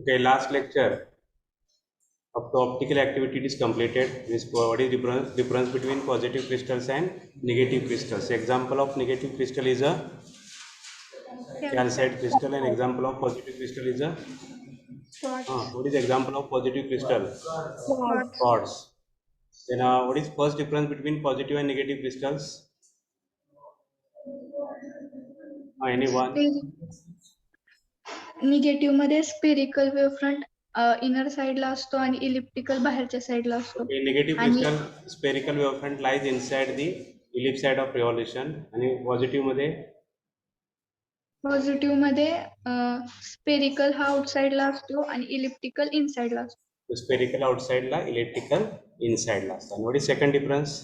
Okay, last lecture of the optical activity is completed. What is difference between positive crystals and negative crystals? Example of negative crystal is a calcite crystal, and example of positive crystal is a what is the example of positive crystal? Quartz. Quartz. Then what is first difference between positive and negative crystals? Anyone? Negative मध्ये spherical wave front inner साइडला असतो आणि elliptical बाहेरच्या साइडला असतो. Okay, negative आणि crystal spherical wavefront lies inside the ellipsoid of revolution, आणि positive मध्ये पॉझिटिव्ह मध्ये स्पेरिकल हा आउटसाइडला असतो आणि इलिप्टिकल इनसाइडला असतो. spherical outside ला elliptical inside ला असतो. And what is second difference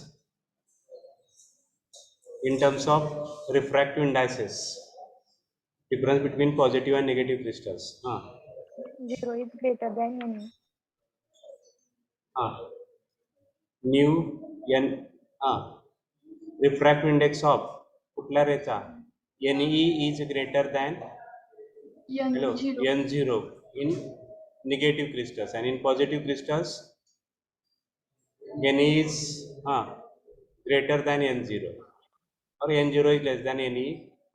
in terms of refractive indices? Difference between positive and negative crystals. 0 is greater than NE. New n refractive index of कुठल्या रेचा NE is greater than N0 in negative crystals, and in positive crystals NE is greater than N0, or N0 is less than NE,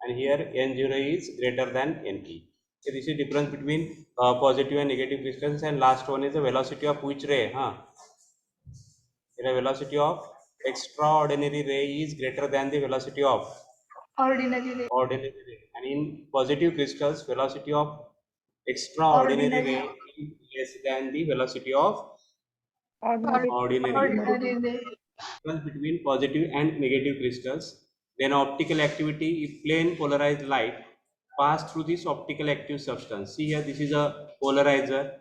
and here N0 is greater than NE. So this is difference between positive and negative crystals. And last one is the velocity of which ray? The velocity of extraordinary ray is greater than the velocity of ordinary रे. ordinary ray, and in positive crystals velocity of extraordinary ray is less than the velocity of ordinary ray. Ordinary रे. Difference between positive and negative crystals. Then optical activity, if plane polarized light pass through this optical active substance. See here, this is a polarizer,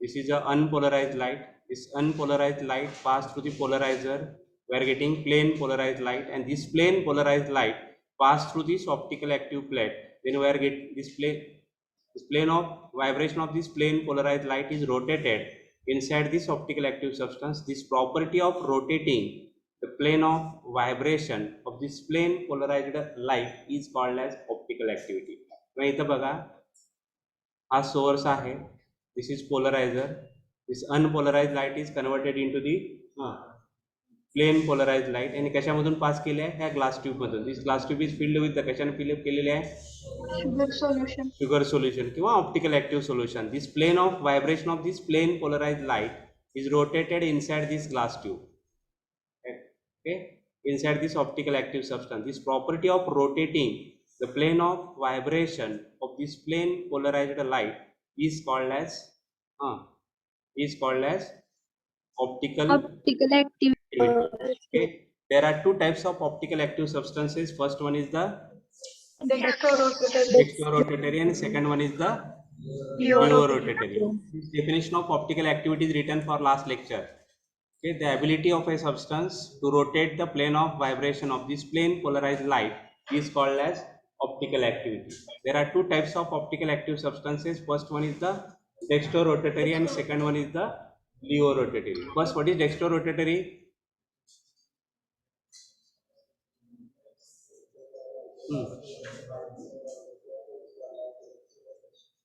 this is a unpolarized light. This unpolarized light pass through the polarizer, we are getting plane polarized light, and this plane polarized light pass through this optical active plate. Then we are getting this plane of vibration of this plane polarized light is rotated inside this optical active substance. This property of rotating the plane of vibration of this plane polarized light is called as optical activity. मग इथं बघा, हा source आहे, this is polarizer, this unpolarized light is converted into the plane polarized light, आणि कशामधून पास केले आहे? ह्या glass tube मधून. This glass tube is filled with the कशाने फिल केलेले आहे? Sugar solution. Sugar solution किंवा optical active solution. This plane of vibration of this plane polarized light is rotated inside this glass tube. Okay, inside this optical active substance. This property of rotating the plane of vibration of this plane polarized light is called as optical activity. Okay, there are two types of optical active substances. First one is the dextrorotatory, and second one is the levorotatory. This definition of optical activity is written for last lecture. Okay, the ability of a substance to rotate the plane of vibration of this plane polarized light is called as optical activity. There are two types of optical active substances. First one is the dextrorotatory, and second one is the levorotatory. First, what is dextrorotatory?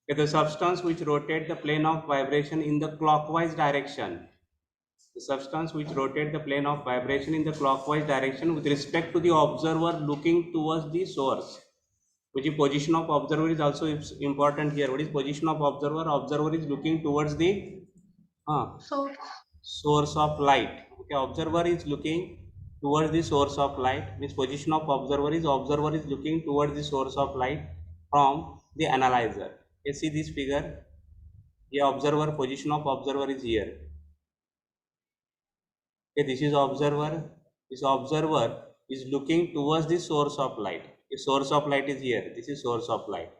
The substance which rotate the plane of vibration in the clockwise direction. The substance which rotate the plane of vibration in the clockwise direction with respect to the observer looking towards the source. Which is position of observer is also important here. What is position of observer? Observer is looking towards the source of light. Okay, observer is looking towards the source of light. Means position of observer is looking towards the source of light from the analyzer. You see this figure. The observer, position of observer is here. Okay, this is observer. This observer is looking towards the source of light. The source of light is here. This is source of light.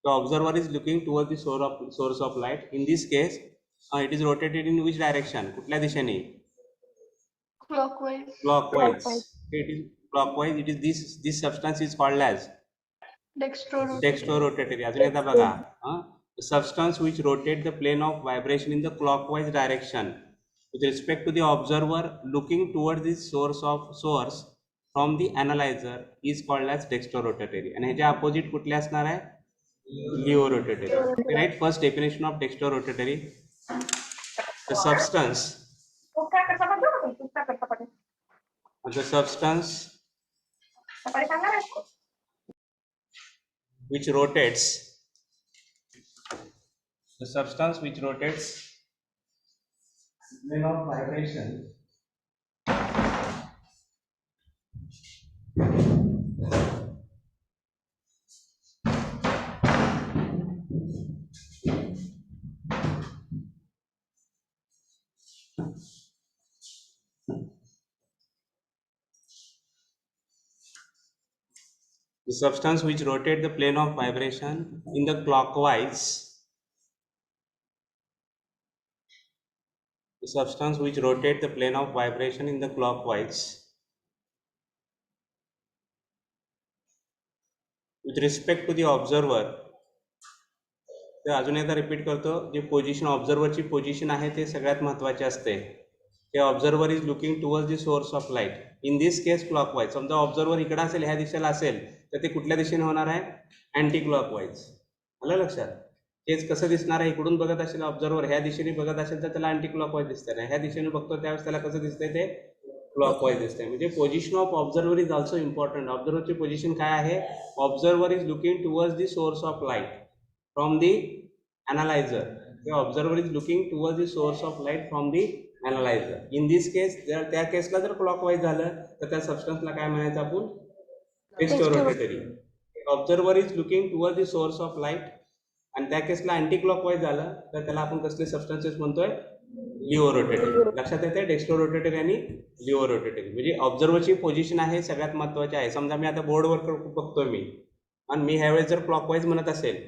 The observer is looking towards the source of light. In this case, it is rotated in which direction? कुठल्या दिशेने? Clockwise. It is clockwise. It is this substance is called as dextrorotatory. अजून एकदा बघा. The substance which rotate the plane of vibration in the clockwise direction with respect to the observer looking towards the source from the analyzer is called as dextrorotatory. आणि ह्याच्या opposite कुठले असणार आहे? Leo rotatory. Okay, right, first definition of dextrorotatory. The substance which rotates, the substance which rotates plane of vibration the substance which rotate the plane of vibration in the clockwise, the substance which rotate the plane of vibration in the clockwise with respect to the observer. ते अजून एकदा repeat करतो, जे position ऑब्झर्वरची position आहे ते सगळ्यात महत्त्वाचे असते. ते observer is looking towards the source of light, in this case clockwise. समजा ऑब्झर्वर इकडे असेल, ह्या दिशेला असेल, तर ते कुठल्या दिशेने होणार आहे? Anti clockwise. आलं लक्षात? तेच कसं दिसणार आहे? इकडून बघत असेल ऑब्झर्वर, ह्या दिशेने बघत असेल तर त्याला अँटी क्लॉकवाईज दिसतं नाही, ह्या दिशेने बघतो त्यावेळेस त्याला कसं दिसतंय? ते क्लॉकवाईज दिसतंय. म्हणजे position of observer is also important. ऑब्झर्वरची पोझिशन काय आहे? Observer is looking towards the source of light from the analyzer. The observer is looking towards the source of light from the analyzer. In this case, जर त्या केसला जर clockwise झालं तर त्या सबस्टन्सला काय म्हणायचं आपण? Dextrorotatory. Observer is looking towards the source of light आणि त्या केसला अँटी क्लॉकवाईज झालं तर त्याला आपण कसले सबस्टन्सेस म्हणतोय? लिओ रोटेटरी. लक्षात येते? डेक्स्ट्रोरोटेटरी आणि लिओ रोटेटरी. म्हणजे ऑब्झर्वरची पोझिशन आहे सगळ्यात महत्त्वाची आहे. समजा मी आता बोर्डवर बघतोय मी आणि मी ह्यावेळेस जर क्लॉकवाईज म्हणत असेल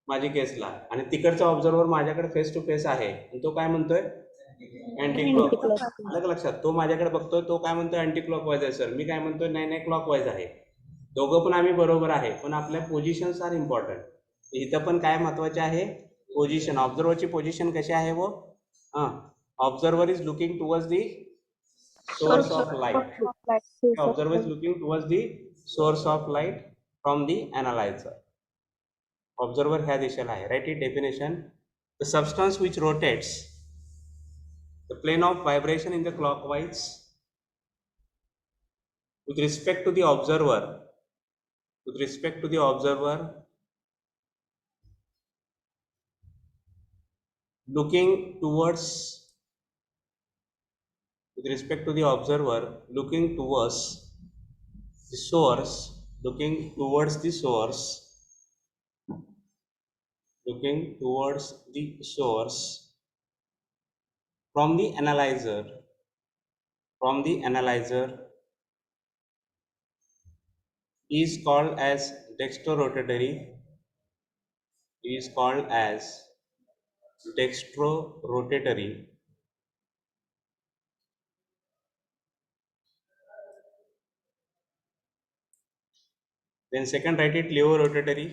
माझी केसला आणि तिकडचा ऑब्झर्वर माझ्याकडे फेस टू फेस आहे आणि तो काय म्हणतोय? Anti clockwise. आलं का लक्षात? तो माझ्याकडे बघतोय, तो काय म्हणतोय? अँटी क्लॉकवाईज आहे सर. मी काय म्हणतोय? नाही नाही, क्लॉकवाईज आहे. दोघं पण आम्ही बरोबर आहे, पण आपल्या पोझिशन्स आर इम्पॉर्टंट. इथं पण काय महत्वाचे आहे? पोझिशन. ऑब्झर्वरची पोझिशन कशी आहे वो? Observer is looking towards the source of light. Observer is looking towards the source of light from the analyser. Observer ह्या दिशेला आहे. Right it definition. The substance which rotates the plane of vibration in the clockwise with respect to the observer looking towards the source from the analyzer is called as dextrorotatory. Then second, write it leo-rotatory.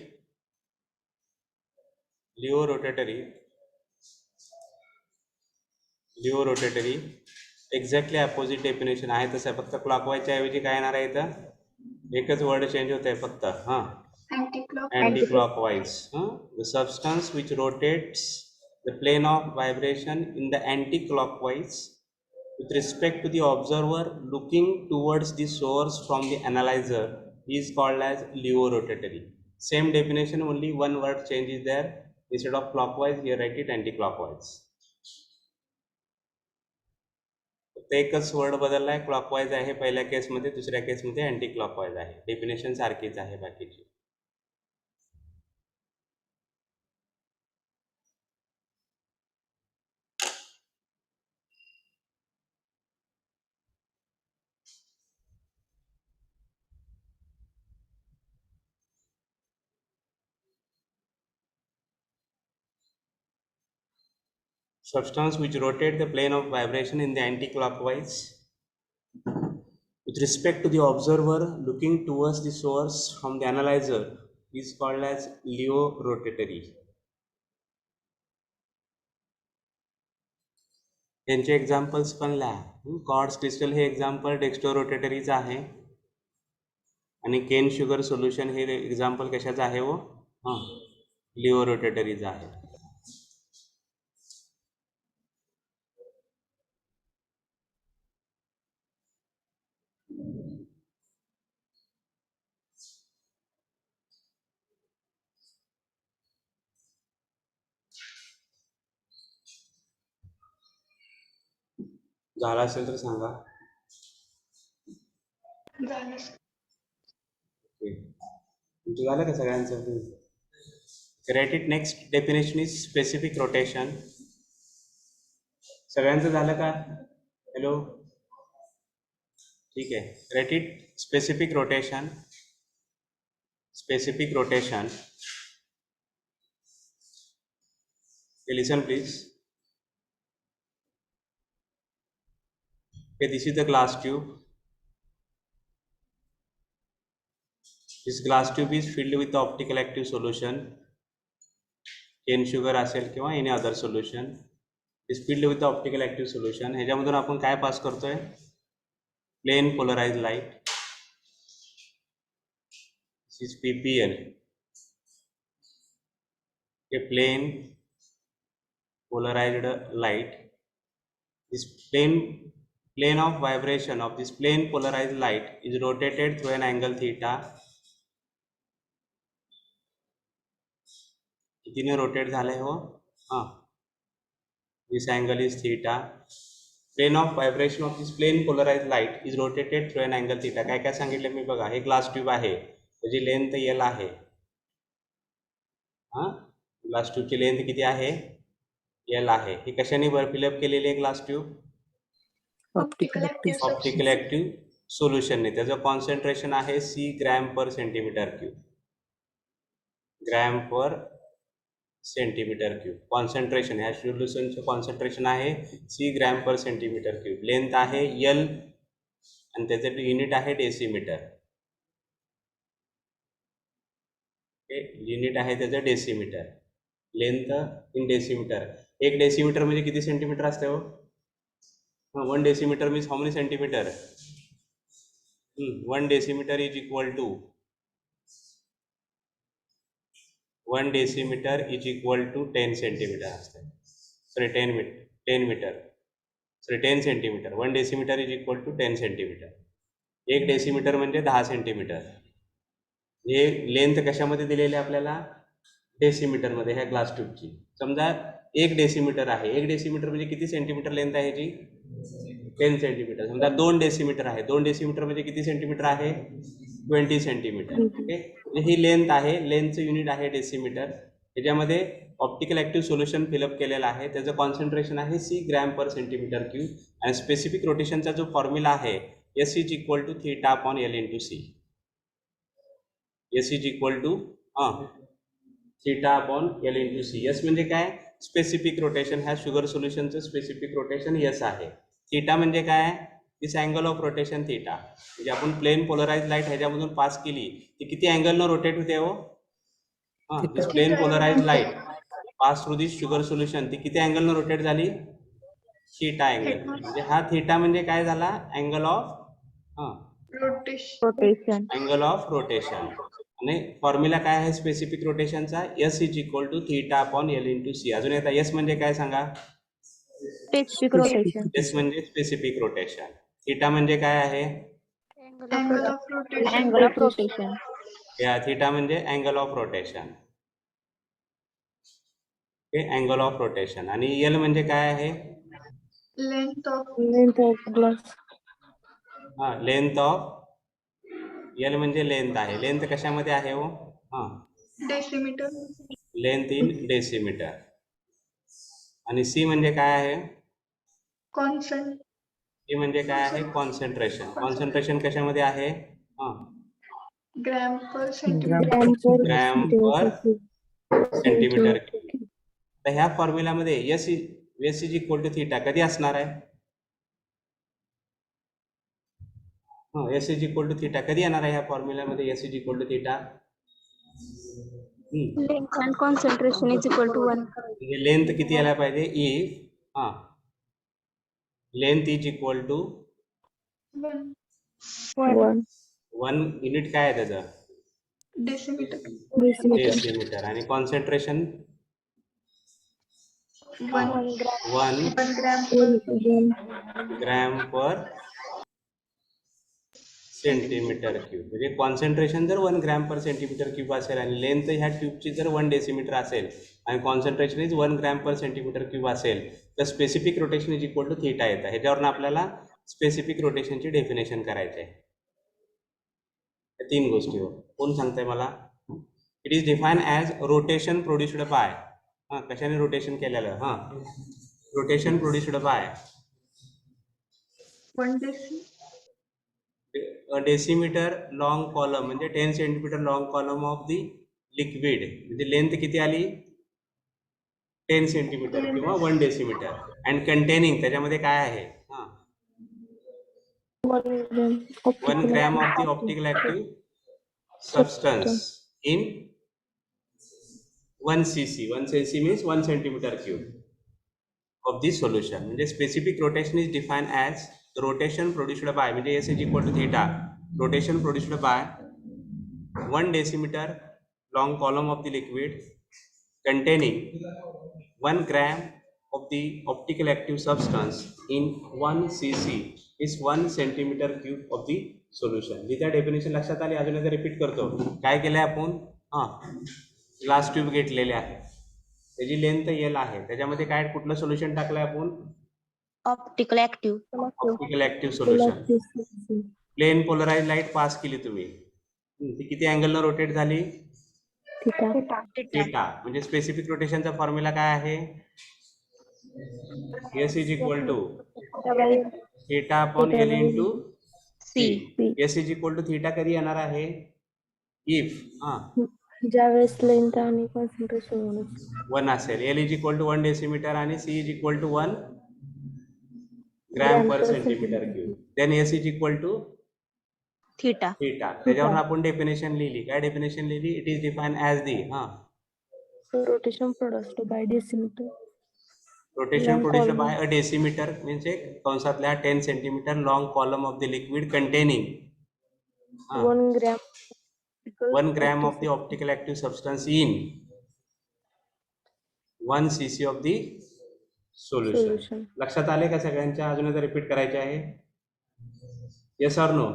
Exactly opposite definition आहे तसं, फक्त क्लॉकवाईजच्या ऐवजी काय येणार आहे इथं? एकच word change होत आहे फक्त. Anticlockwise. The substance which rotates the plane of vibration in the anticlockwise with respect to the observer looking towards the source from the analyzer is called as leo-rotatory. Same definition, only one word change is there. Instead of clockwise, here write it anti-clockwise. एकच word बदलला आहे, clockwise आहे पहिल्या केसमध्ये, दुसऱ्या केसमध्ये anti clockwise आहे. Definition सारखीच आहे बाकीची. Substance which rotate the plane of vibration in the anti-clockwise with respect to the observer looking towards the source from the analyzer is called as leo-rotatory. यांचे एक्झाम्पल्स पण लिहा. क्वार्ट्ज क्रिस्टल हे example डेक्स्ट्रोरोटेटरीचं आहे आणि cane sugar solution हे example कशाचं आहे वो? हां लिओ रोटेटरीज आहे. झाला असेल तर सांगा. झालं. ओके. तुमचं झालं का सगळ्यांचं? Write it. Next definition is specific rotation. सगळ्यांचं झालं का? हॅलो, ठीक आहे. Right it. Specific rotation. Specific rotation. Okay, listen please. Okay, this is the glass tube. This glass tube is filled with the optical active solution. cane sugar असेल किंवा any other solution. Is filled with the optical active solution. ह्याच्यामधून आपण काय पास करतोय? Plane polarized light. This is PPL. A plane polarized light. This plane of vibration of this plane polarized light is rotated through an angle theta. कितीने rotate झालंय हो? हां, this angle is theta. Plane of vibration of this plane polarized light is rotated through an angle theta. काय काय सांगितलं मी बघा. हे glass tube आहे, त्याची लेंथ L आहे. हां, ग्लास ट्यूबची लेंथ किती आहे? L आहे. ही कशाने फिलअप केलेली आहे glass tube? Optical optical active सोल्युशनने. त्याचं कॉन्सन्ट्रेशन आहे C gram per centimetre cube. Gram per centimetre cube concentration. ह्या सोल्युशनचं कॉन्सन्ट्रेशन आहे C gram per centimetre cube. Length आहे L आणि त्याचं युनिट आहे डेसिमीटर. ओके, युनिट आहे त्याचं decimetre. Length in decimetre. 1 decimetre म्हणजे किती सेंटीमीटर असते हो? 1 decimetre means how many centimetre? 1 decimetre is equal to 1 decimetre is equal to 10 centimetre असते. Sorry 10 metre sorry 10 centimetre. 1 decimetre is equal to 10 centimetre. 1 decimetre म्हणजे 10 centimetre. हे length कशामध्ये दिलेली आहे आपल्याला? डेसिमीटरमध्ये. ह्या ग्लास ट्यूबची समजा 1 डेसिमीटर आहे. 1 डेसिमीटर म्हणजे किती सेंटीमीटर लेंथ आहे ह्याची? 10 सेंटीमीटर. समजा 2 डेसिमीटर आहे. 2 डेसिमीटर म्हणजे किती सेंटीमीटर आहे? 20 सेंटीमीटर. ओके, ही लेंथ आहे. लेंथचं युनिट आहे डेसिमीटर. त्याच्यामध्ये ऑप्टिकल ऍक्टिव्ह सोल्युशन फिलअप केलेलं आहे. त्याचं कॉन्सन्ट्रेशन आहे C gram per centimetre cube. आणि स्पेसिफिक रोटेशनचा जो फॉर्म्युला आहे S is equal to theta upon L into C. S is equal to theta upon L into C. S म्हणजे काय? Specific rotation. ह्या शुगर सोल्युशनचं स्पेसिफिक रोटेशन S आहे. Theta म्हणजे काय? This angle of rotation theta. म्हणजे आपण plane polarise light ह्याच्यामधून पास केली ती किती अँगलनं रोटेट होते हो? This plane polarise light pass through this sugar solution, ती किती अँगलनं रोटेट झाली? Theta angle. म्हणजे हा थीटा म्हणजे काय झाला? Angle of rotation. Angle of rotation. आणि फॉर्म्युला काय आहे स्पेसिफिक रोटेशनचा? S is equal to theta upon L into C. अजून एकदा S म्हणजे काय सांगा? Specific rotation. S म्हणजे स्पेसिफिक रोटेशन. थीटा म्हणजे काय आहे? Angle of rotation. Angle of rotation. या थीटा म्हणजे angle of rotation. Okay, angle of rotation. आणि L म्हणजे काय आहे? Length of glass. Length of. L म्हणजे लेंथ आहे. लेंथ कशामध्ये आहे हो? डेसिमीटर. Length in decimetre. आणि C म्हणजे काय आहे? कॉन्सन्ट. C म्हणजे काय आहे? कॉन्सन्ट्रेशन. कॉन्सन्ट्रेशन कशामध्ये आहे? Gram per centimetre. Gram per centimetre. तर ह्या फॉर्म्युलामध्ये S is equal to theta कधी असणार आहे? S is equal to theta कधी येणार आहे ह्या फॉर्म्युलामध्ये? S is equal to theta length and concentration is equal to 1. म्हणजे लेंथ किती यायला पाहिजे? If length is equal to 1. 1 unit काय आहे त्याचं? डेसिमीटर. decimeter. डेसिमीटर. आणि concentration 1 1 gram. 1 gram 1 gram. Gram per centimetre cube. म्हणजे कॉन्सन्ट्रेशन जर 1 ग्रॅम पर सेंटीमीटर क्यूब असेल आणि लेंथ ह्या ट्यूबची जर 1 डेसिमीटर असेल आणि concentration is 1 gram per centimetre cube असेल तर specific rotation is equal to theta येतं. ह्याच्यावरून आपल्याला स्पेसिफिक रोटेशनची डेफिनेशन करायची आहे. या 3 गोष्टीवर कोण सांगताय मला? It is define as rotation produced by, कशाने रोटेशन केलेलं? Rotation produced by 1 deci decimetre long column म्हणजे 10 centimetre long column of the liquid. म्हणजे लेंथ किती आली? 10 सेंटीमीटर किंवा 1 डेसिमीटर. अँड कंटेनिंग त्याच्यामध्ये काय आहे? 1 gram. 1 gram of the optical active substance in 1 cc. 1 cc means 1 centimeter cube of the solution. म्हणजे specific rotation is define as rotation produced by, म्हणजे S is equal to theta, rotation produced by 1 decimeter long column of the liquid containing 1 gram of the optical active substance in 1 cc is 1 centimeter cube of the solution. त्या definition लक्षात आली? अजून एकदा repeat करतो. काय केलंय आपण? Glass tube घेतलेले आहे, त्याची लेंथ एल आहे, त्याच्यामध्ये काय कुठलं सोल्युशन टाकलंय आपण? Optical active. Optical active solution. Plane polarise light pass केली तुम्ही, ती किती अँगलनं रोटेट झाली? Theta. थीटा. म्हणजे स्पेसिफिक रोटेशनचा फॉर्म्युला काय आहे? S is equal to theta upon L into C. S is equal to theta कधी येणार आहे? इफ ज्यावेळेस लेंथ आणि कॉन्सन्ट्रेशन 1 असेल. L is equal to 1 decimetre आणि C is equal to 1 gram per centimetre cube. Then S is equal to theta. Theta. त्याच्यावर आपण definition लिहिली. काय डेफिनेशन लिहिली? It is define as the rotation produced by decimetre. Rotation produced by a decimetre means एक कंसातल्या 10 centimetre long column of the liquid containing 1 gram. 1 gram of the optical active substance in 1 cc of the solution. लक्षात आले का सगळ्यांच्या? अजून एकदा repeat करायचे आहे. Yes or no?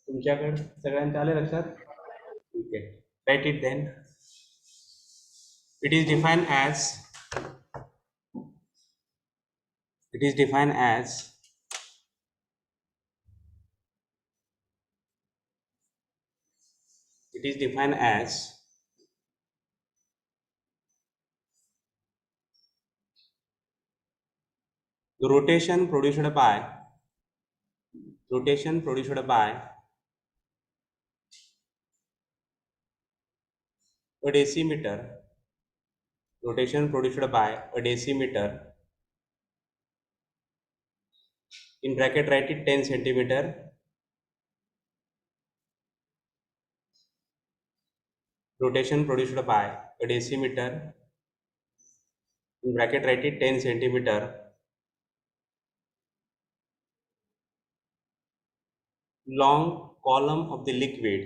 तुमच्याकडे सगळ्यांच्या आले लक्षात? ठीक आहे. Right it then. It is defined as it is defined as the rotation produced by a decimeter, in bracket write it 10 centimeter, rotation produced by a decimeter, in bracket write it 10 centimeter, long column of the liquid,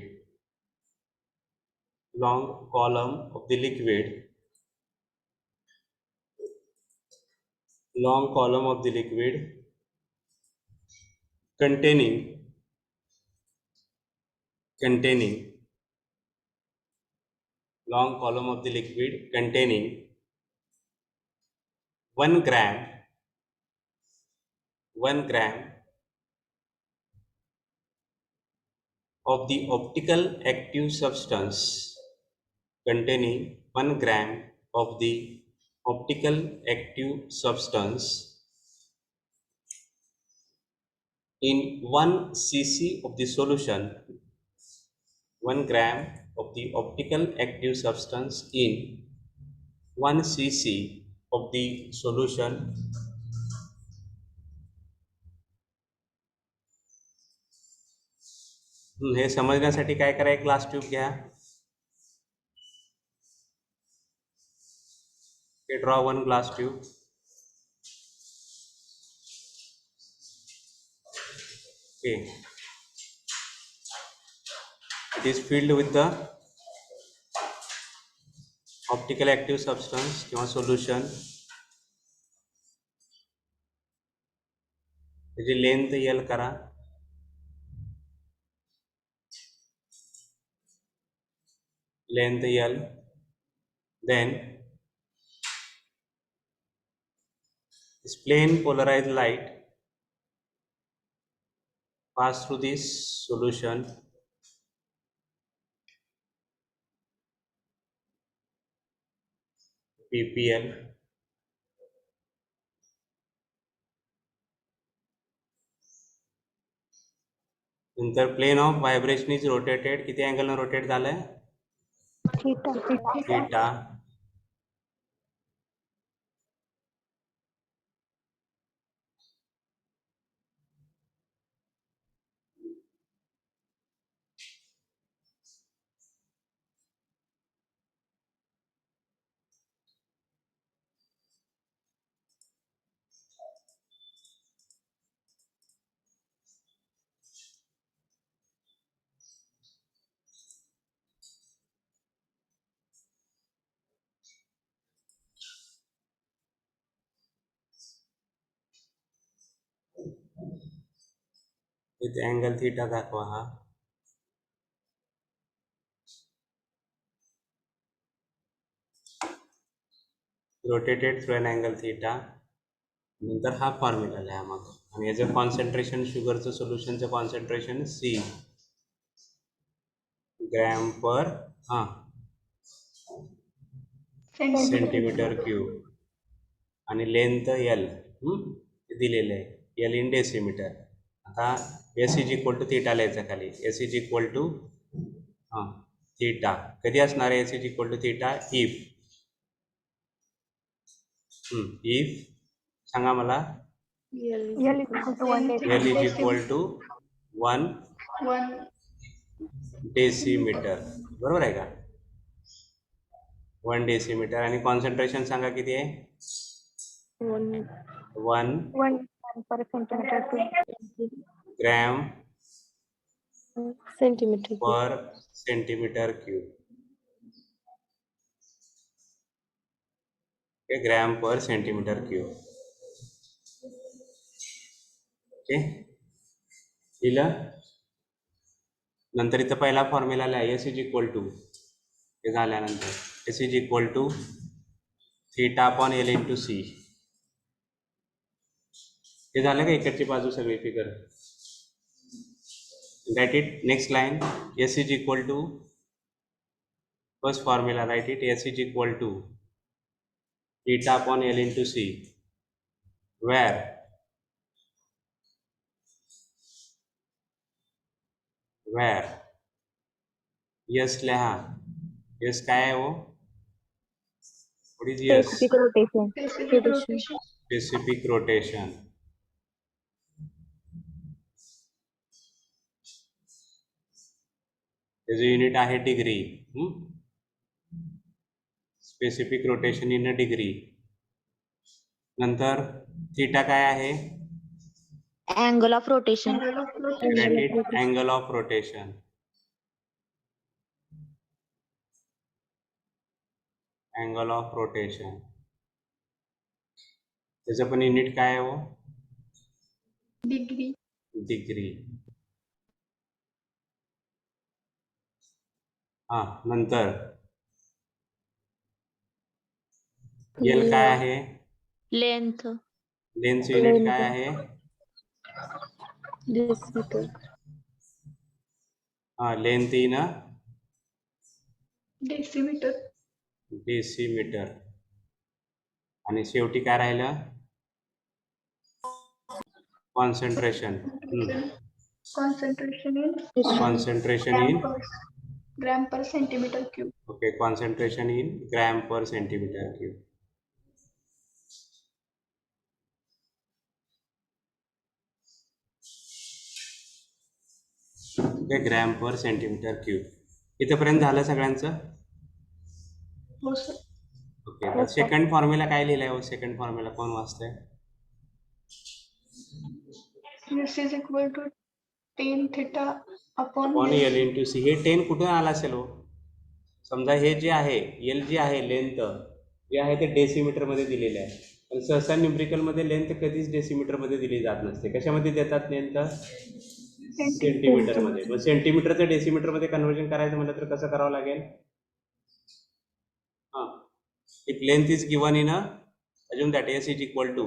containing long column of the liquid containing 1 gram of the optical active substance, containing 1 gram of the optical active substance in 1 cc of the solution, 1 gram of the optical active substance in 1 cc of the solution हे समजण्यासाठी काय करा, एक glass tube घ्या. Draw 1 glass tube. Okay. It is filled with the optical active substance किंवा solution. त्याची length L करा. Length L. Then this plane polarized light pass through this solution PPL. नंतर plane of vibration is rotated. किती angle न rotate झालंय? Theta. इथे angle theta दाखवा. हा rotated through an angle theta. नंतर हा फॉर्म्युला लिहा मग. आणि याचं कॉन्सन्ट्रेशन, शुगरचं सोल्युशनचं concentration C gram per centimetre cube. आणि लेंथ L दिलेलं आहे. L in decimetre. आता S is equal to theta लिहायचं खाली. S is equal to theta. कधी असणार आहे S is equal to theta? If सांगा मला. L L is equal to 1 decimetre. बरोबर आहे का? 1 डेसिमीटर. आणि कॉन्सन्ट्रेशन सांगा किती आहे? 1 gram centimetre per centimetre cube. Okay, gram per centimetre cube. Okay, लिहिलं. नंतर इथं पहिला फॉर्म्युला लिहा. S इज इक्वल टू, हे झाल्यानंतर S is equal to theta upon L into C. हे झालं का? इकडची बाजू सगळी figure. Right it. Next line. S is equal to, first formula right it. S is equal to theta upon L into C, where S लिहा. S काय आहे? वो what is S? Specific rotation. त्याचं युनिट आहे degree. Specific rotation in a degree. नंतर theta काय आहे? Angle of rotation. Angle of rotation. Angle of rotation. त्याचं पण युनिट काय आहे? वो डिग्री. नंतर L काय आहे? लेंथ. लेंथचं युनिट काय आहे? डेसिमीटर. Length in decimetre. आणि शेवटी काय राहिलं? Concentration. Concentration in gram per centimetre cube. Okay, concentration in gram per centimetre cube. Okay, gram per centimetre cube. इथपर्यंत झालं सगळ्यांचं? हो सर. ओके, तर सेकंड फॉर्म्युला काय लिहिलाय? हो सेकंड फॉर्म्युला कोण वाचतंय? S is equal to tan theta upon L into C. हे 10 कुठून आला असेल हो? समजा हे जे आहे एल जे आहे लेंथ जे आहे ते डेसिमीटर मध्ये दिलेले आहे, पण सहसा न्यूमरिकल मध्ये लेंथ कधीच डेसिमीटर मध्ये दिली जात नसते. कशामध्ये देतात लेंथ? सेंटीमीटर मध्ये. मग सेंटीमीटरचं डेसिमीटर मध्ये कन्वर्जन करायचं म्हटलं तर कसं करावं लागेल? If length is given in अजून that S is equal to,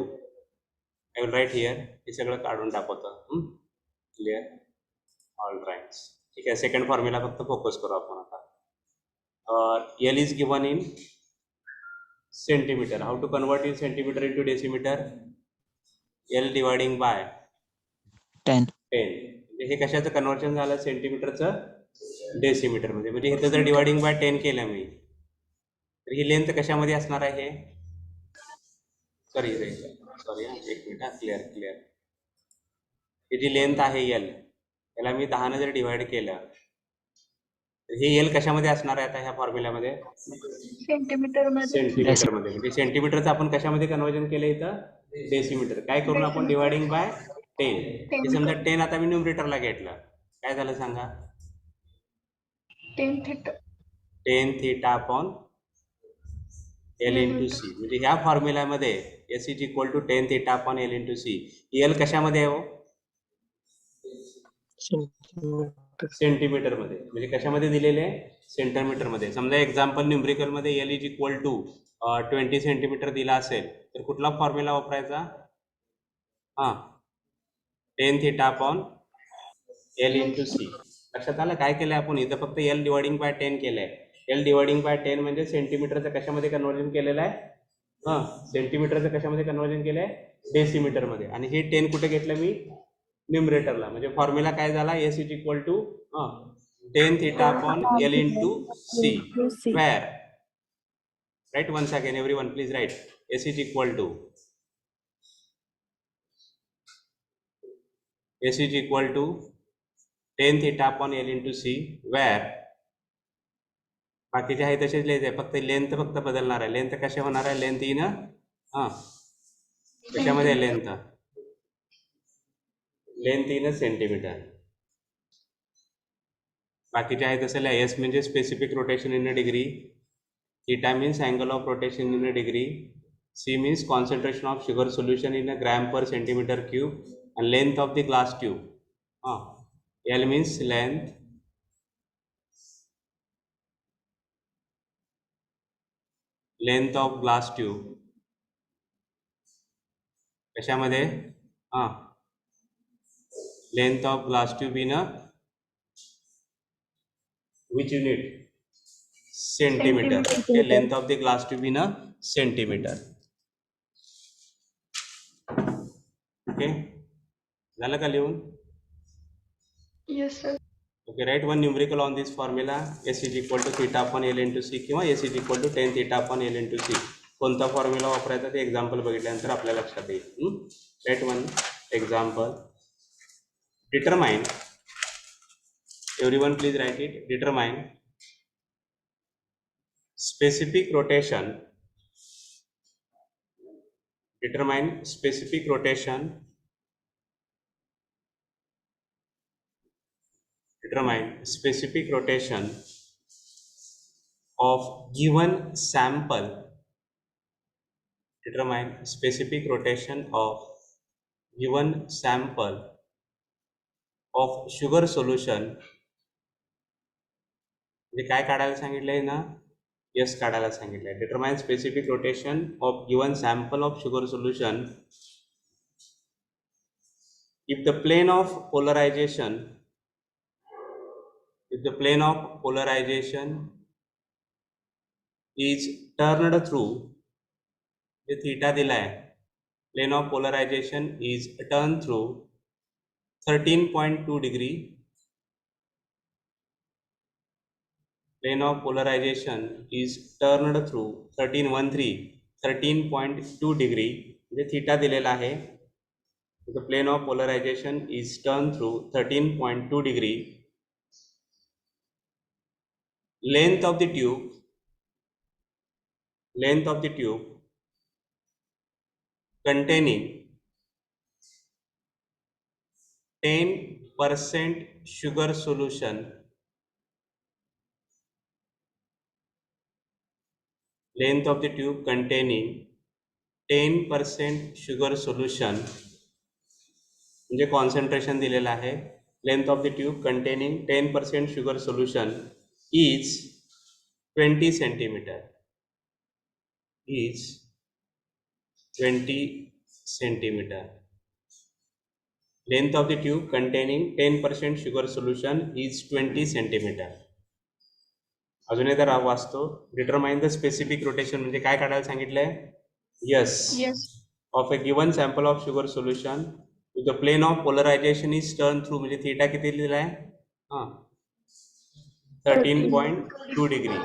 I will write here, हे सगळं काढून टाकवतं. क्लिअर? All right. ठीक आहे, सेकंड फॉर्म्युला फक्त फोकस करू आपण आता. L is given in centimetre. How to convert in centimetre into decimetre? L dividing by 10. 10. म्हणजे हे कशाचं कन्वर्जन झालं? सेंटीमीटरचं डेसिमीटर मध्ये. म्हणजे इथं जर डिवायडिंग बाय 10 केलं मी, तर ही लेंथ कशामध्ये असणार आहे? सॉरी एक मिनिट. क्लिअर. ही जी लेंथ आहे एल, याला मी 10 ने जर डिवाइड केलं तर हे एल कशामध्ये असणार आहे आता ह्या फॉर्म्युल्यामध्ये? सेंटीमीटर मध्ये. सेंटीमीटर मध्ये. म्हणजे सेंटीमीटरचं आपण कशामध्ये कन्वर्जन केलं इथं? डेसिमीटर. काय करून आपण? Dividing by 10. हे समजा 10 आता मी न्यूमरेटरला घेतलं, काय झालं सांगा? 10 theta upon L into C. म्हणजे ह्या फॉर्म्युल्यामध्ये S is equal to 10 theta upon L into C. L कशामध्ये आहे हो? सेंटीमीटर मध्ये. म्हणजे कशामध्ये दिलेले आहे? सेंटीमीटर मध्ये. समजा एक्झाम्पल न्यूमरिकल मध्ये L is equal to 20 centimetre दिला असेल तर कुठला फॉर्म्युला वापरायचा? 10 theta upon L into C. लक्षात आलं काय केलंय आपण? इथं फक्त एल डिवायडिंग बाय 10 केलंय. एल डिवायडिंग बाय 10 म्हणजे सेंटीमीटरचं कशामध्ये कन्वर्जन केलेलं आहे? सेंटीमीटरचं कशामध्ये कन्वर्जन केलंय? डेसिमीटर मध्ये. आणि हे 10 कुठे घेतलं मी? न्यूमरेटरला. म्हणजे फॉर्म्युला काय झाला? S is equal to 10 theta upon L into C, where, right, once again everyone please right, S is equal to 10 theta upon L into C, where बाकीचे आहे तसेच लिहायचे, फक्त लेंथ फक्त बदलणार आहे. लेंथ कशा होणार आहे? लेंथ इन कशामध्ये? Length in centimetre. बाकीचे आहे तसं लिहा. एस म्हणजे specific rotation in a degree, theta means angle of rotation in a degree, C means concentration of sugar solution in a gram per centimetre cube, and length of the glass tube. L means length of glass tube. कशामध्ये? length of glass tube in a which unit? Centimeter. Okay, length of the glass tube in a centimeter. Okay, झालं का लिहून? Yes sir. Okay, write one numerical on this formula. S is equal to theta upon L into C किंवा S is equal to 10 theta upon L into C. कोणता formula वापरायचा ते example बघितल्यानंतर आपल्या लक्षात येईल. Right one example. Determine, everyone please right it. Determine specific rotation, determine specific rotation of given sample. Determine specific rotation of given sample of sugar solution. म्हणजे काय काढायला सांगितलंय ना? यस काढायला सांगितलंय. Determine specific rotation of given sample of sugar solution if the plane of polarization is turned through, J theta दिलाय, plane of polarization is turned through 13.2 degree. Plane of polarization is turned through 13.2 degree. म्हणजे theta दिलेला आहे. The plane of polarization is turned through 13.2 degree. Length of the tube containing 10 10% sugar solution, length of the tube containing 10% sugar solution, म्हणजे concentration दिलेलं आहे, length of the tube containing 10% sugar solution is 20 centimetre, is 20 centimetre. Length of the tube containing 10% sugar solution is 20 centimetre. अजून एकदा वाचतो. Determine the specific rotation म्हणजे काय काढायला सांगितलंय? Yes, of a given sample of sugar solution the plane of polarisation is turn through, म्हणजे theta किती दिलेला आहे? 13.2 degree.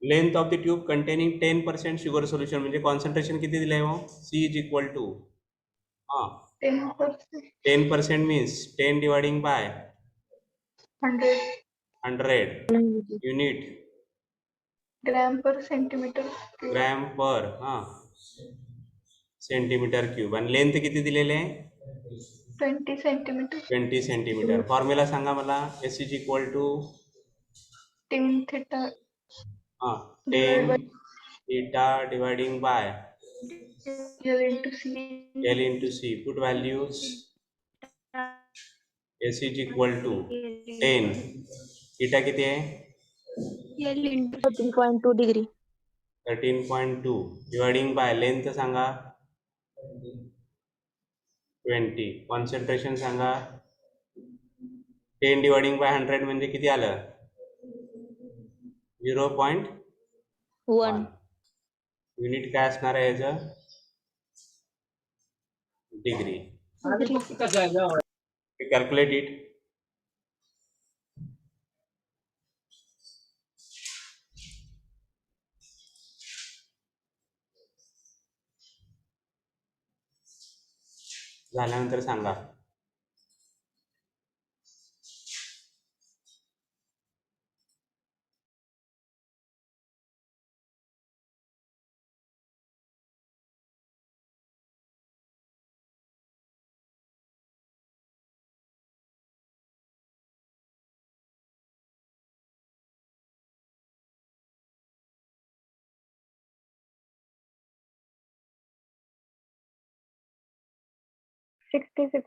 Length of the tube containing 10% sugar solution म्हणजे कॉन्सन्ट्रेशन किती दिलंय मग? C is equal to 10% means 10 dividing by 100 unit gram per centimetre gram per centimetre cube. आणि length किती दिलेले आहे? 20 सेंटीमीटर. 20 सेंटीमीटर. फॉर्म्युला सांगा मला. S is equal to 10 theta 10 theta dividing by L into C. L into C. Put values. S is equal to 10. Theta किती आहे? L into 13.2 degree. 13.2 dividing by length Sanga 20. Concentration Sanga 10 dividing by 100 म्हणजे किती आलं? 0.1. Unit काय असणार आहे याचं? Degree. Calculate it. झाल्यानंतर सांगा. $66.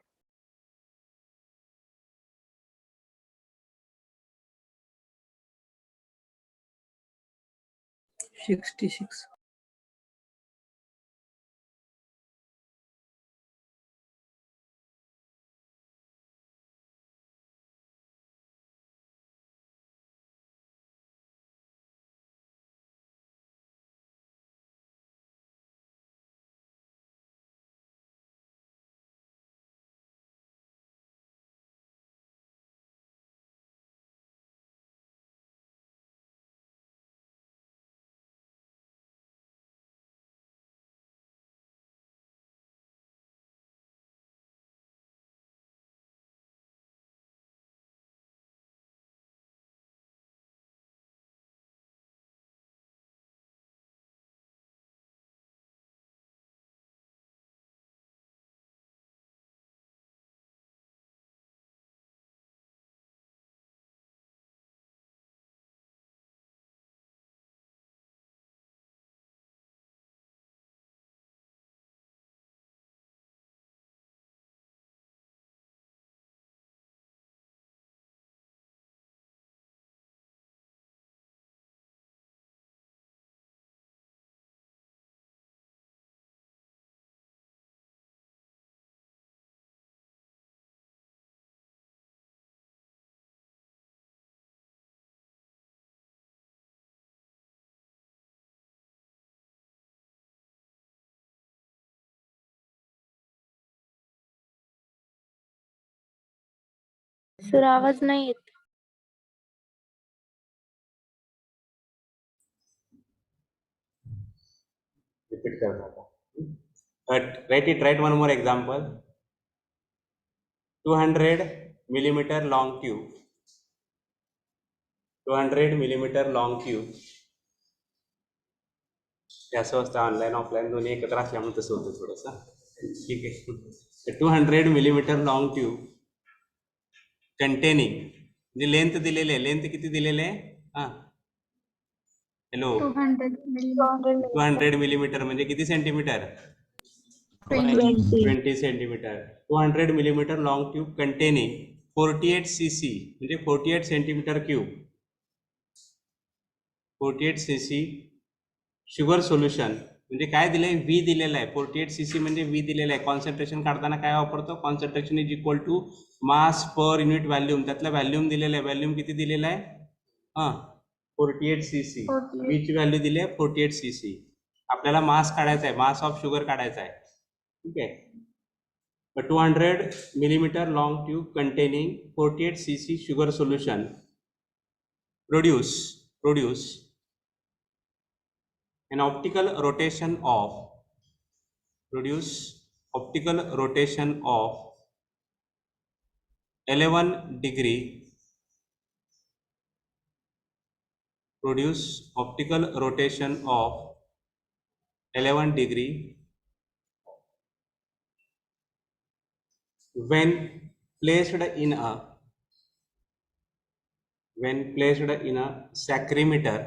सर आवाज नाही येत. रिपीट करता. Write one more example. 200 millimeter long tube. 200 millimeter long tube. हे असं असतं ऑनलाईन ऑफलाईन दोन्ही एकत्र असल्यामुळे तसं होतं थोडंसं. ठीक आहे. 200 millimeter long tube कंटेनिंग म्हणजे लेंथ दिलेली आहे, लेंथ किती दिलेले आहे? हा हॅलो 200 मिलीमीटर म्हणजे किती centimetre? 20. 20 centimetre. 200 millimetre long tube containing 48 cc म्हणजे 48 centimetre cube, 48 cc sugar solution म्हणजे काय दिलंय? व्ही दिलेलं आहे. 48 cc म्हणजे व्ही दिलेलं आहे. कॉन्सन्ट्रेशन काढताना काय वापरतो? Concentration is equal to mass per unit volume. त्यातला व्हॅल्यूम दिलेला आहे. व्हॅल्यूम किती दिलेला आहे? 48 cc. व्हीची व्हॅल्यू दिली आहे 48 cc. आपल्याला मास काढायचा आहे, मास ऑफ शुगर काढायचा आहे. ठीक आहे. 200 millimeter long tube containing 48 cc sugar solution produce an optical rotation of 11 degree when placed in a sacchrometer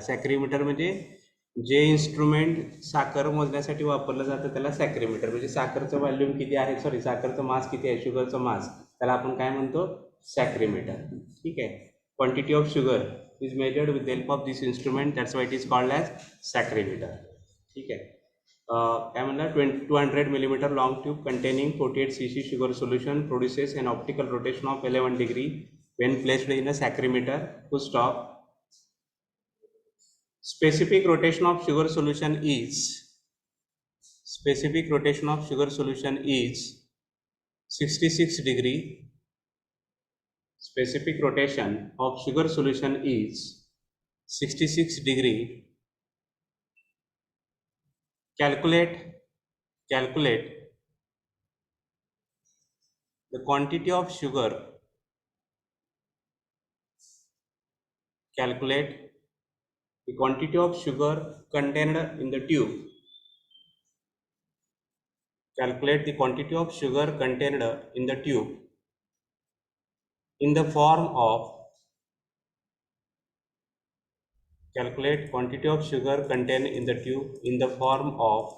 सॅक्रीमीटर म्हणजे जे इन्स्ट्रुमेंट साखर मोजण्यासाठी वापरलं जातं त्याला सॅक्रीमीटर म्हणजे साखरचं व्हॉल्यूम किती आहे, साखरचं मास किती आहे, शुगरचं मास, त्याला आपण काय म्हणतो? सॅक्रीमीटर. ठीक आहे. Quantity of sugar is measured with help of this instrument, that's why it is called as saccharimeter. ठीक आहे. काय म्हणलं? 200 millimetre long tube containing 48 cc sugar solution produces an optical rotation of 11 degree when placed in a sacchrometer. Full stop. Specific rotation of sugar solution is 66 degree. Specific rotation of sugar solution is 66 degree. Calculate the quantity of sugar. Calculate the quantity of sugar contained in the tube. Calculate the quantity of sugar contained in the tube in the form of. Calculate quantity of sugar contained in the tube in the form of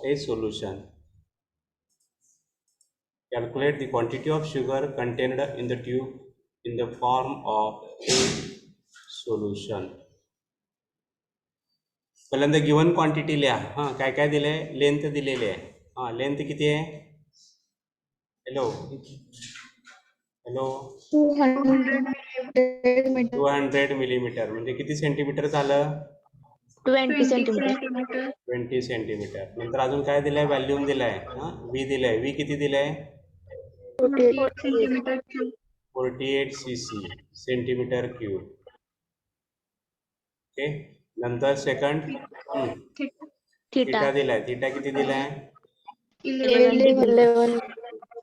a solution. Calculate the quantity of sugar contained in the tube in the form of a solution. पहिल्यांदा given quantity लिहा. हां, काय काय दिले? Length दिलेली आहे. हां, length किती आहे? हॅलो 200 मिलीमीटर म्हणजे किती सेंटीमीटर झालं? 20 सेंटीमीटर. 20 सेंटीमीटर. नंतर अजून काय दिलंय? व्हॅल्यूम दिलाय. व्ही दिलाय. व्ही किती दिलाय? 48 cc सेंटीमीटर क्यूब. ओके. नंतर सेकंड थीटा दिलाय. थीटा किती दिलाय?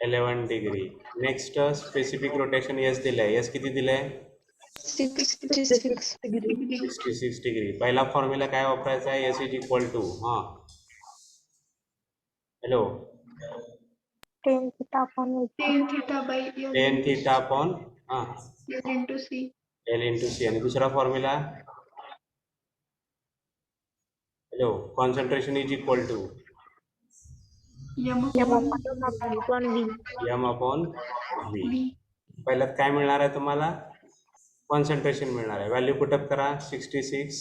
11 degree. Next specific rotation S दिलाय. एस किती दिलाय? 66 66 डिग्री. पहिला फॉर्म्युला काय वापरायचा आहे? S is equal to hello 10 theta upon 10 theta by ten theta upon L into C. L into C. आणि दुसरा formula hello concentration is equal to M upon V. M upon V. पहिल्यात काय मिळणार आहे तुम्हाला? कॉन्सन्ट्रेशन मिळणार आहे. Value put up करा. 66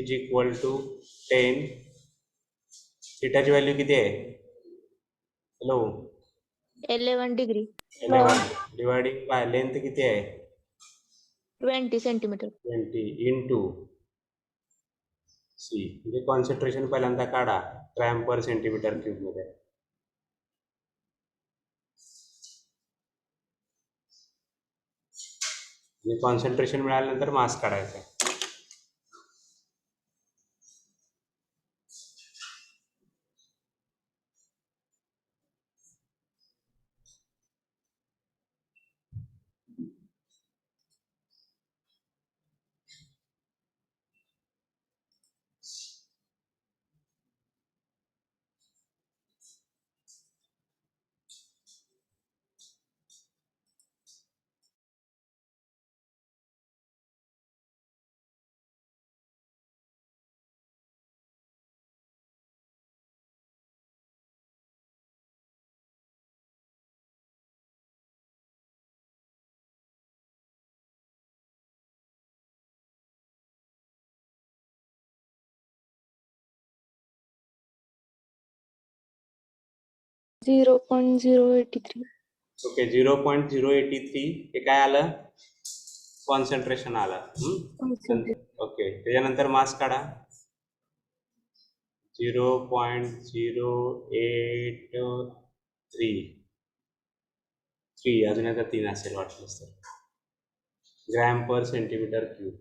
इज इक्वल टू 10. थीटाची व्हॅल्यू किती आहे? Hello 11 degree. 11 dividing by length किती आहे? 20 सेंटीमीटर. 20 into C. म्हणजे कॉन्सन्ट्रेशन पहिल्यांदा काढा ग्रॅम पर सेंटीमीटर क्यूब मध्ये. आणि कॉन्सन्ट्रेशन मिळाल्यानंतर मास काढायचा. 0.083. ओके 0.083 हे काय आलं कॉन्सन्ट्रेशन आलं. ओके त्याच्यानंतर मास काढा 0.083 अजून आता 3 असेल वाटलं तर ग्रॅम पर सेंटीमीटर क्यूब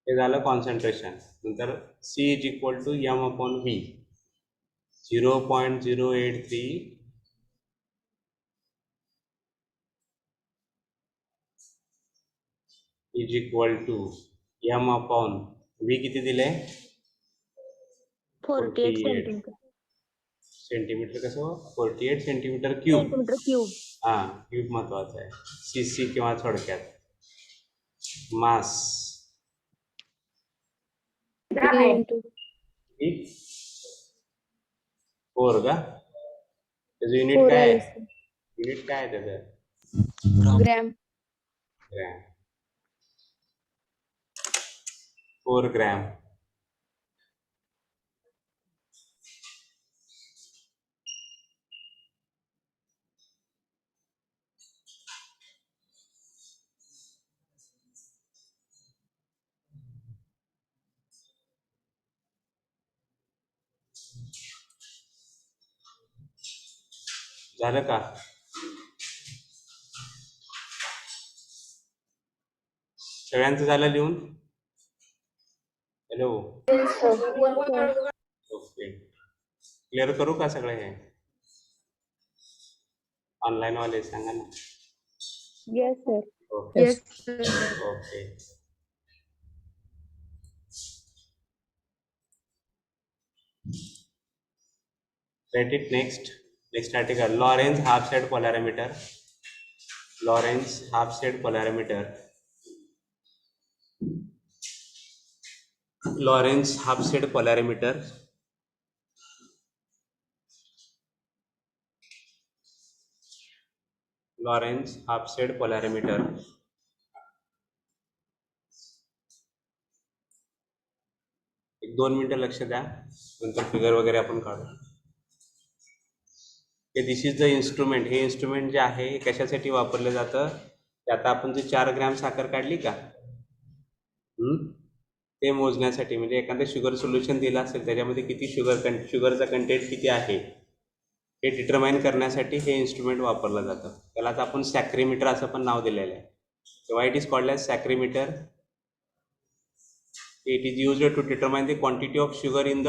हे झालं कॉन्सन्ट्रेशन. नंतर C is equal to M upon V 0.083 is equal to M upon V किती दिले 48 सेंटीमीटर. सेंटीमीटर कसं 48 सेंटीमीटर क्यूब. Centimetre cube. हा क्यूब महत्वाचा आहे. CC किंवा थोडक्यात मास 4 का त्याचं युनिट काय आहे युनिट काय आहे त्याचं ग्रॅम. Gram 4 gram. झालं का सगळ्यांचं झालं लिहून हॅलो ओके क्लिअर करू का सगळं हे ऑनलाईन वाले सांगा ना yes sir. Okay Yes, sir. Okay write it next article Lorentz half set polarimeter Lorentz half set polarimeter Lorentz half set polarimeter Lorentz half set polarimeter एक 2 मिनिटं लक्ष द्या नंतर फिगर वगैरे आपण काढू हे दिस इज द इन्स्ट्रुमेंट हे इन्स्ट्रुमेंट जे आहे हे कशासाठी वापरलं जातं ते आता आपण जे 4 ग्रॅम साखर काढली का ते मोजण्यासाठी म्हणजे एखादं शुगर सोल्युशन दिलं असेल त्याच्यामध्ये किती शुगरचा कंटेंट किती आहे हे डिटरमाइन करण्यासाठी हे इन्स्ट्रुमेंट वापरलं जातं त्यालाच आपण सॅक्रीमीटर असं पण नाव दिलेलं आहे why it is called as saccharimeter it is used to determine the quantity of sugar in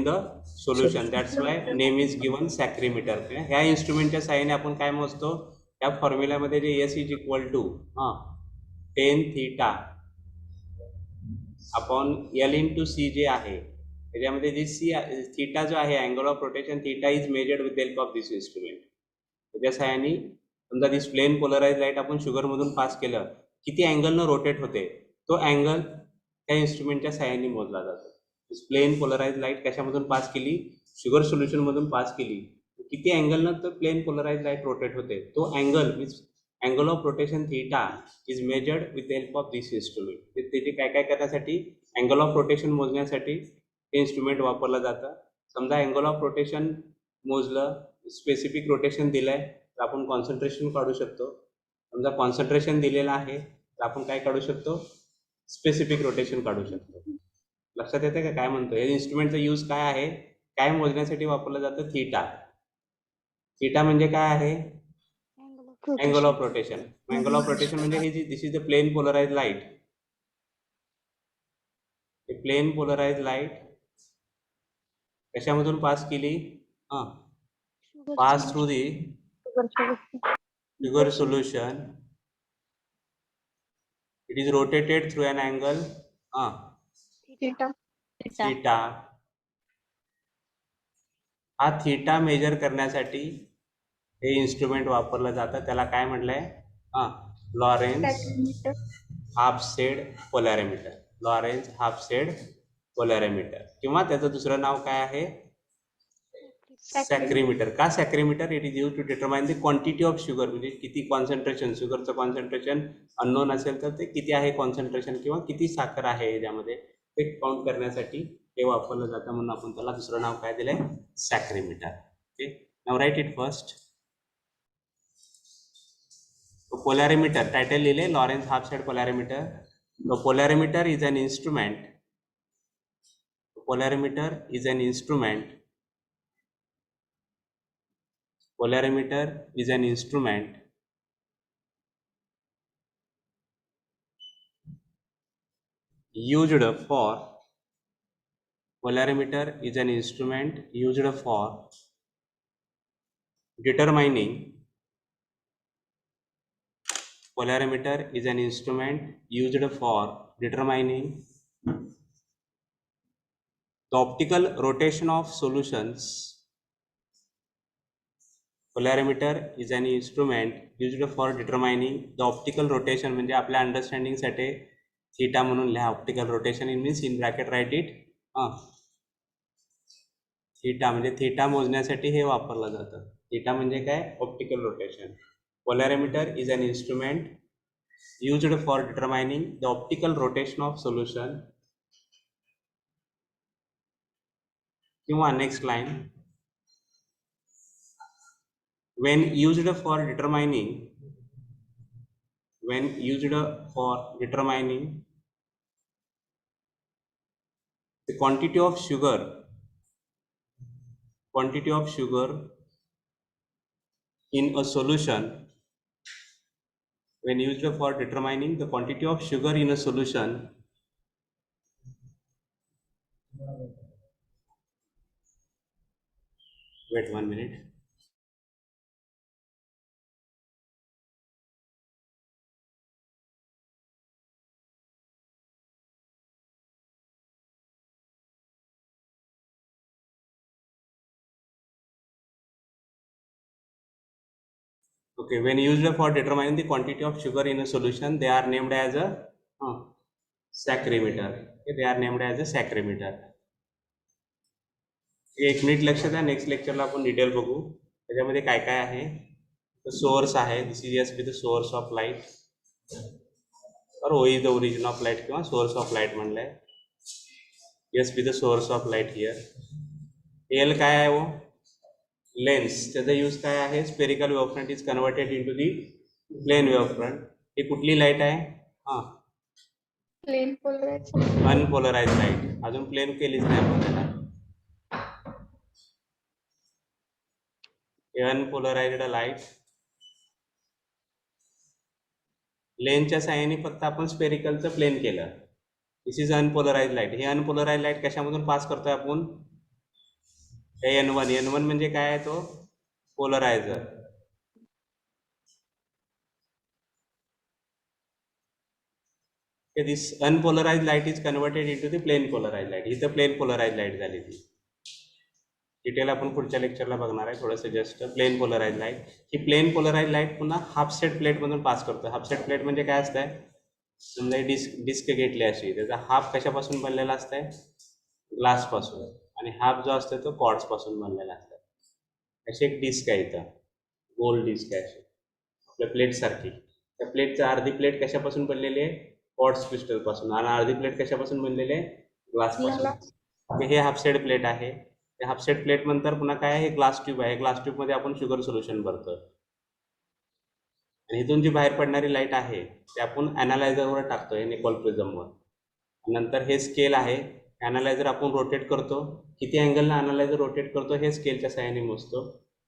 the solution that's why name is given saccharinometer ह्या इन्स्ट्रुमेंटच्या साहाय्याने आपण काय मोजतो या फॉर्म्युल्यामध्ये जे S is equal to tan theta upon L into C जे आहे त्याच्यामध्ये जे थीटा जो आहे angle of rotation theta is measured with help of this instrument त्याच्या साहाय्याने समजा दिस प्लेन पोलराइज लाईट आपण शुगरमधून पास केलं किती अँगलनं रोटेट होते तो अँगल त्या इन्स्ट्रुमेंटच्या साहाय्याने मोजला जातो प्लेन पोलराइज लाईट कशामधून पास केली शुगर सोल्युशनमधून पास केली किती अँगलनं तर प्लेन पोलराइज लाईट रोटेट होते तो angle means angle of rotation theta is measured with help of this instrument त्याचे काय काय करण्यासाठी अँगल ऑफ रोटेशन मोजण्यासाठी हे इन्स्ट्रुमेंट वापरलं जातं समजा अँगल ऑफ रोटेशन मोजलं स्पेसिफिक रोटेशन दिलंय तर आपण कॉन्सन्ट्रेशन काढू शकतो समजा कॉन्सन्ट्रेशन दिलेलं आहे तर आपण काय काढू शकतो स्पेसिफिक रोटेशन काढू शकतो लक्षात येते का काय म्हणतो हे इन्स्ट्रुमेंटचा यूज काय आहे काय मोजण्यासाठी वापरलं जातं थीटा म्हणजे काय आहे अँगल ऑफ रोटेशन म्हणजे हे this is the plane polarise light plane polarise light कशामधून पास केली pass through the sugar solution it is rotated through an angle theta हा थीटा मेजर करण्यासाठी हे इन्स्ट्रुमेंट वापरलं जातं त्याला काय म्हटलंय लॉरेन्स हाफ सेड पोलॅरिमीटर किंवा त्याचं दुसरं नाव काय आहे सॅक्रीमीटर का saccharimeter it is use to determine the quantity of sugar म्हणजे किती कॉन्सन्ट्रेशन शुगरचं कॉन्सन्ट्रेशन अननोन असेल तर ते किती आहे कॉन्सन्ट्रेशन किंवा किती साखर आहे याच्यामध्ये ते काउंट करण्यासाठी ते वापरलं जातं म्हणून आपण त्याला दुसरं नाव काय दिलंय, सॅक्रीमीटर. ओके, नाव right it first. Polarimeter title लिहिले, Laurent's half side polarimeter. Polarimeter is an instrument. Polarimeter is an instrument. Polarimeter is an instrument used for. Polarimeter is an instrument used for determining. Polarimeter is an instrument used for determining the optical rotation of solutions. Polarimeter is an instrument used for determining the optical rotation. म्हणजे आपल्या understanding साठी theta म्हणून लिहा. Optical rotation in means in bracket right it. Theta म्हणजे theta मोजण्यासाठी हे वापरलं जातं. थीटा म्हणजे काय, optical rotation. Polarimeter is an instrument used for determining the optical rotation of solution. किंवा next line, when used for determining the quantity of sugar in a solution. When used for determining the quantity of sugar in a solution, wait 1 minute. Okay, when used for determining the quantity of sugar in a solution, they are named as a सॅक्रीमीटर. they are named as a सॅक्रीमीटर. एक minute लक्ष द्या, next लेक्चरला आपण detail बघू. त्याच्यामध्ये काय काय आहे. Source आहे, this is S B the source of light, और O is the origin of light किंवा सोर्स ऑफ लाईट म्हणलंय. S B the source of light here. L काय आहे, वो लेन्स. त्याचा यूज काय आहे, spherical wavefront is converted into the plane wavefront. ही कुठली लाईट आहे, प्लेन पोलराइज. Unpolarise light. अजून प्लेन केलीच नाही आपण त्याला. Unpolarised light. लेनच्या साह्याने फक्त आपण स्पेरिकलचं प्लेन केलं. This is unpolarise light. हे अनपोलराइज लाईट कशामधून पास करतोय आपण, N1. N1 म्हणजे काय आहे, तो polariser. This unpolarise light is converted into the plane polarise light. ही तर प्लेन पोलराइज लाईट झाली. ती डिटेल आपण पुढच्या लेक्चरला बघणार आहे थोडंसं. Just plane polarise light. ही प्लेन पोलराइज लाईट पुन्हा हाफ सेट प्लेट मधून पास करतो. हाफ सेट प्लेट म्हणजे काय असतंय, समजा डिस्क घेतली अशी, त्याचा हाफ कशापासून बनलेला असतंय, ग्लास पासून, आणि हाफ जो असतो तो कॉर्ड्स पासून बनलेला असतो. अशी एक डिस्क आहे इथं, गोल डिस्क आहे अशी आपल्या प्लेट सारखी. त्या प्लेटचा अर्धी प्लेट कशापासून बनलेली आहे, क्वार्ट्ज क्रिस्टल पासून, आणि अर्धी प्लेट कशापासून बनलेली आहे, ग्लास पासून. हे हाफ सेट प्लेट आहे. त्या हाफ सेट प्लेट नंतर पुन्हा काय आहे, ग्लास ट्यूब आहे. ग्लास ट्यूब मध्ये आपण शुगर सोल्युशन भरतो, आणि इथून जी बाहेर पडणारी लाईट आहे ते आपण अनालायझरवर टाकतोय, निकोल प्रिझमवर. नंतर हे स्केल आहे, अनालायझर आपण रोटेट करतो. किती अँगलला अनालायझर रोटेट करतो हे स्केलच्या सहाय्याने मोजतो.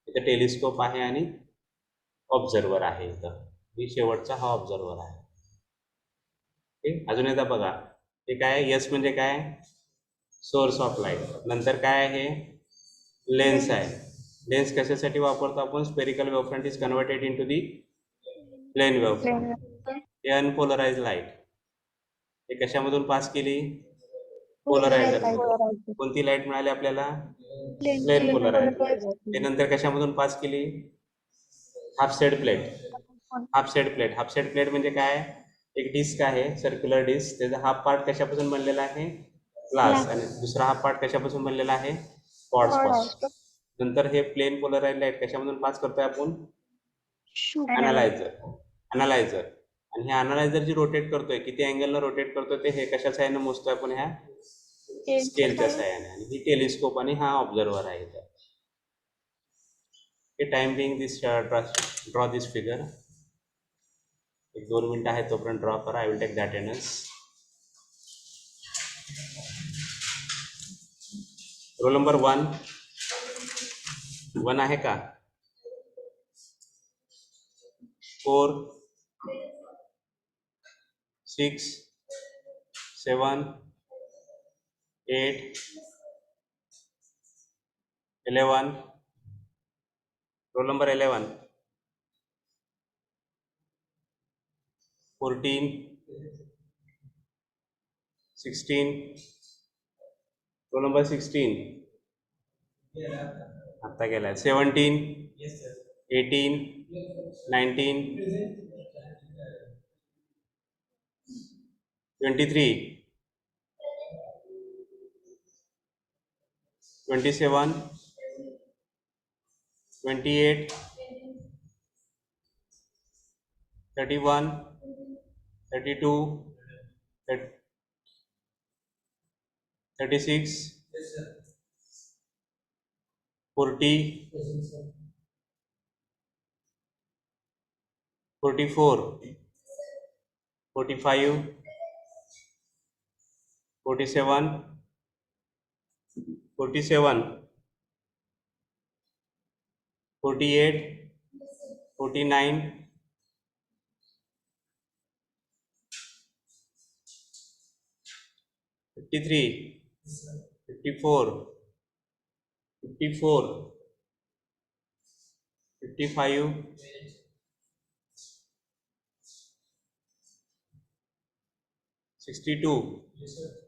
इथं टेलिस्कोप आहे आणि ऑब्झर्वर आहे. इथं ही शेवटचा हा ऑब्झर्वर आहे. ओके, अजून एकदा बघा. हे काय, यस म्हणजे काय, सोर्स ऑफ लाईट. नंतर काय आहे, लेन्स आहे. लेन्स कशासाठी वापरतो आपण, spherical wavefront is converted into the plane wavefront. हे अनपोलराइज लाईट. हे कशामधून पास केली, पोलरायझर. कोणती लाईट मिळाली आपल्याला, प्लेन पोलरायझर. ते नंतर कशामधून पास केली, half set plate. Half set plate. Half set plate म्हणजे काय, एक डिस्क आहे, सर्क्युलर डिस्क. त्याचा हाफ पार्ट कशापासून बनलेला आहे, ग्लास, आणि दुसरा हाफ पार्ट कशापासून बनलेला आहे, क्वार्ट्ज पासून. नंतर हे प्लेन पोलराइज लाईट कशामधून पास करतोय आपण, अनालायझर. आणि हे अनालायझर जी रोटेट करतोय, किती अँगलला रोटेट करतोय ते हे कशा साह्याने मोजतोय आपण, ह्या स्केलच्या साह्याने, आणि ही टेलिस्कोप आणि हा ऑब्झर्वर आहे इथं. हे time being this draw this figure. 1-2 मिनिटं आहे तोपर्यंत ड्रॉ करा. I will take the attendance. Roll number 1 आहे का? 4, 6, 7, 8, 11. Roll number 11. 14, 16. Roll number 16. आता गेलाय. 17, 18, 19, 23, 27, 28, 31, 32, 36, 40, 44, 45, 47, 47, 48, 49, 53, 54, 54, 55, 62,